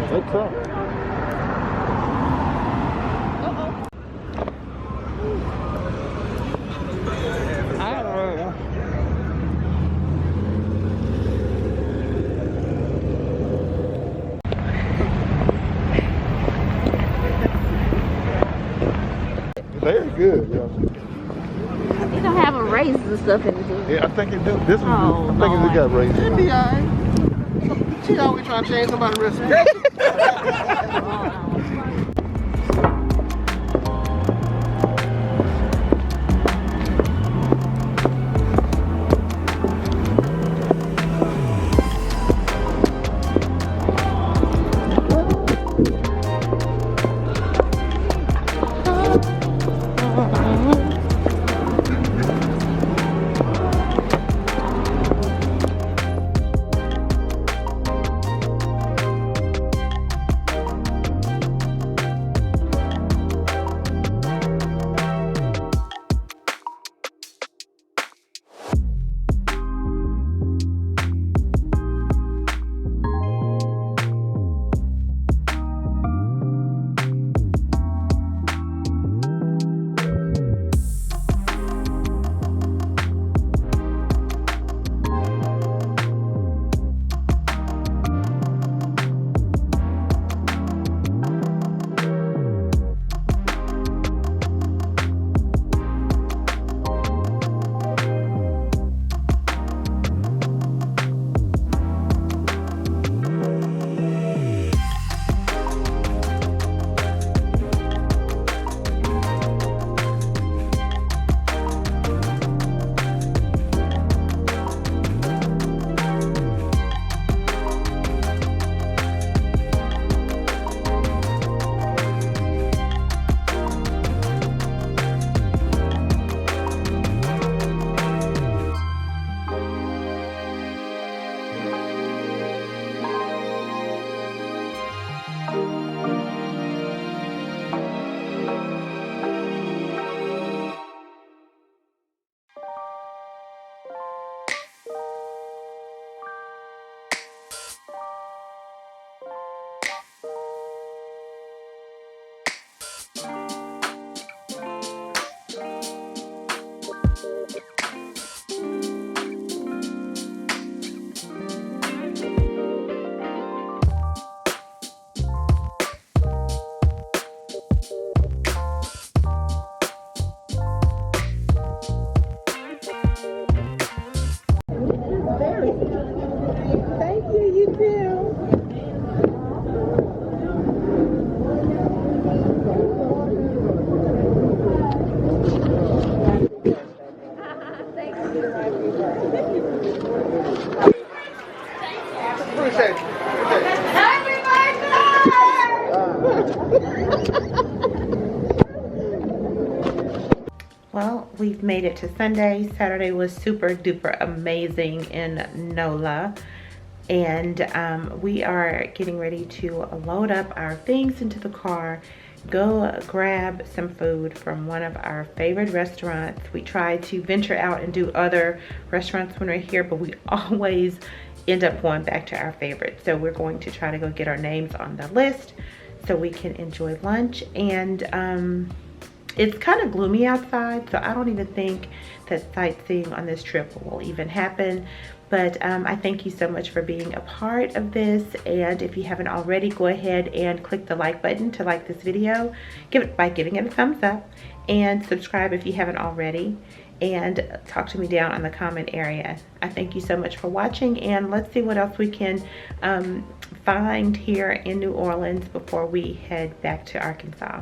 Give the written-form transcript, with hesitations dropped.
Good truck. They're good, yeah. They don't have a raisins and stuff in it. Yeah, I think it do. This one, Oh, I think it got raisins. It'd be alright. She always trying to change somebody's recipe. Well, we've made it to Sunday. Saturday was super duper amazing in NOLA. And we are getting ready to load up our things into the car, go grab some food from one of our favorite restaurants. We try to venture out and do other restaurants when we're here, but we always end up going back to our favorites. So we're going to try to go get our names on the list so we can enjoy lunch. And it's kind of gloomy outside, so I don't even think that sightseeing on this trip will even happen. But I thank you so much for being a part of this. And if you haven't already, go ahead and click the like button to like this video. Give it by giving it a thumbs up, and subscribe if you haven't already. And talk to me down in the comment area. I thank you so much for watching, and let's see what else we can find here in New Orleans before we head back to Arkansas.